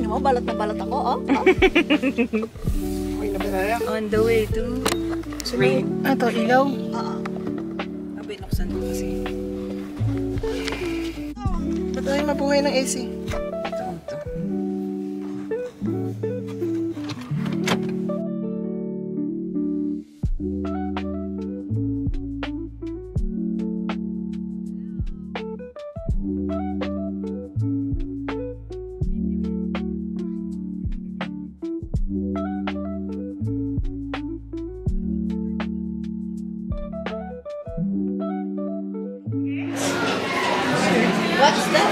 mo, balot na balot ako, oh. On the way to rain. Ito, ilaw? Oo. Binuksan ko kasi. Ba't tayo mabuhay ng AC? Ito. What's that?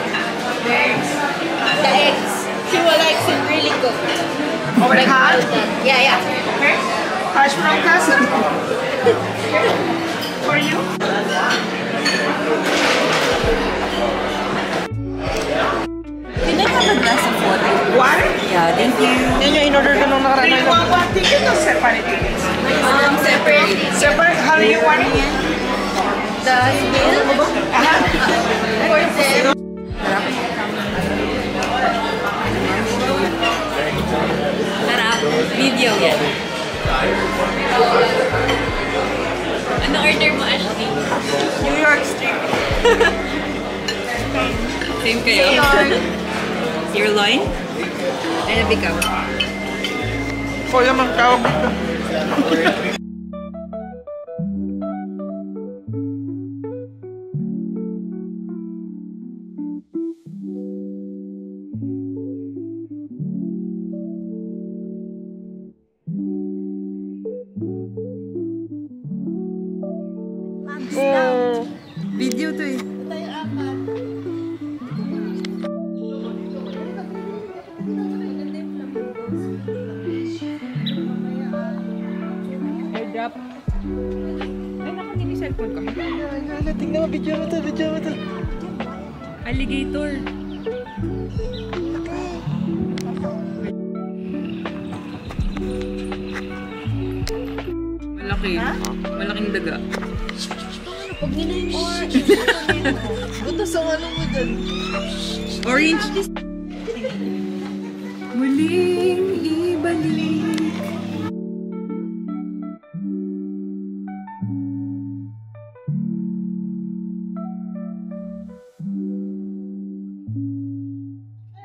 The eggs. The eggs. Chua likes it really good. Overhot? Yeah, yeah. Hash brown cousin? For you? Can I have a glass of water? Water? Yeah, thank you. Yan yung in-order ko nung nakaraan. Do you want one ticket or separate tickets? Separate. Separate? How do you want it? The bill. Sarap. Video yan. Ano order mo, Ashley? New York Street. Same kayo? Sirloin? Ano bikaw? Kuya mang tawag dito. Video to eh. Airdrop. Ay, nakanin yung cellphone ko. Tingnan mo, video mo to, video mo to. Alligator. Malaki. Malaking daga. Pag nila yung orange. Butas ang ano mo dyan. Orange. Muling ibalik.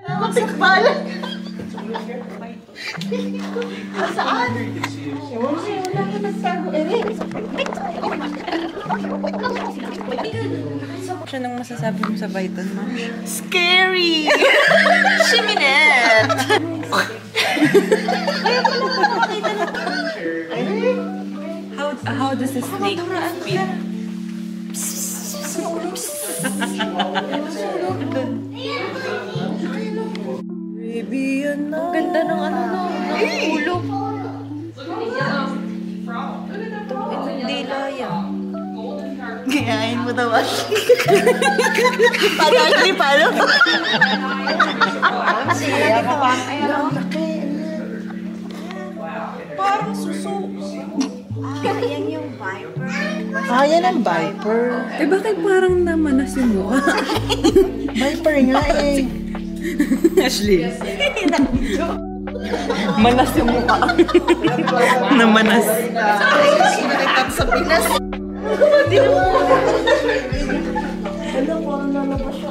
Matik pala. Saan? Wala ka nagsago. Siya nang masasabi mo sa Viton, ma'am. Scary! Shiminet! How does the snake feel? Baby, yan na. Ganda ng ano no, ng ulo. Itong dila yan. Gayahin mo daw, Ashley. Paano, Ashley? Paano? Parang suso. Yan yung viper. Yan ang Viper. Eh, bakit parang namanas yung mukha? Viper nga eh. Ashley. Manas yung mukha. Namanas. Sinalitat sa Pinas. Ano, parang lalabas siya.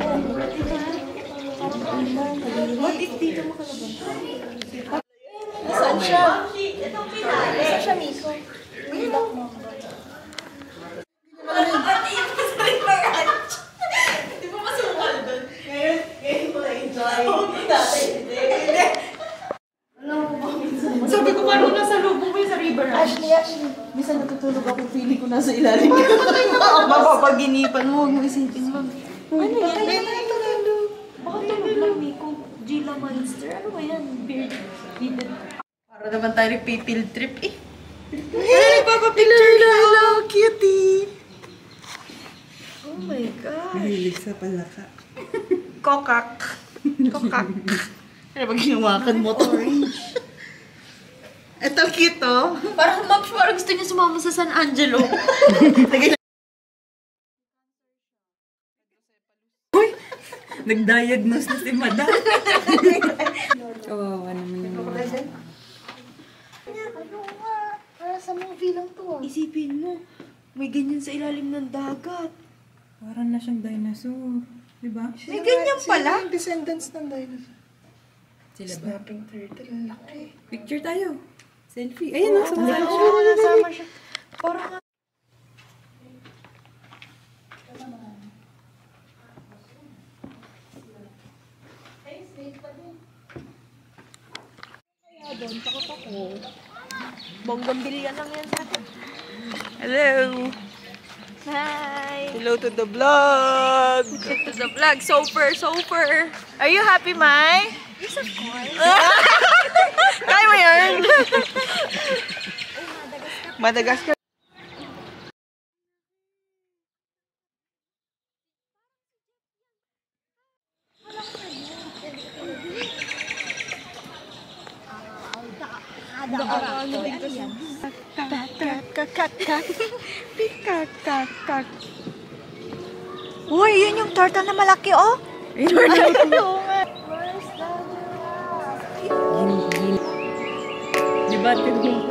What if dito makalabas? Nasaan siya? Nasaan siya, Miko? Bilak mo. Hindi mo masukal doon. Ngayon mo na-enjoy. Sabi ko, parang nasa loob mo sa river. Ashley, minsan natutulog ako, feeling ko nasa ilalim. Mapapaginipan mo, huwag mo isipin mo. Ano yan? Baka tulog lang, Miko. Gila Monster. Ano ba yan? Bearded. Para naman tayo field trip eh. Ay, papapicture na! Hello, cutie! Oh my God. Mahilig sa palaka. Kokak. Kokak. Ano ba ginawakan mo to? Ito cute oh. Parang gusto niya sumama sa San Angelo. Nag-diagnose na si Madam. Kawawa naman yung mga. Para sa movie lang to ah. Isipin mo, may ganyan sa ilalim ng dagat. Parang na siyang dinosaur. Diba? May ganyan pala? Sino yung descendants ng dinosaur? Sila ba? Snapping turtle, laki. Picture tayo. Selfie. Ayun o. Nasama siya. Parang Bonggambilya lang yan sa akin. Hello! Hi! Hello to the vlog! To the vlog. Super! Are you happy, Mai? Yes, of course. Kaya mo yan! Madagascar. Uy, yun yung turtle na malaki, oh! Diba? Tignan ko.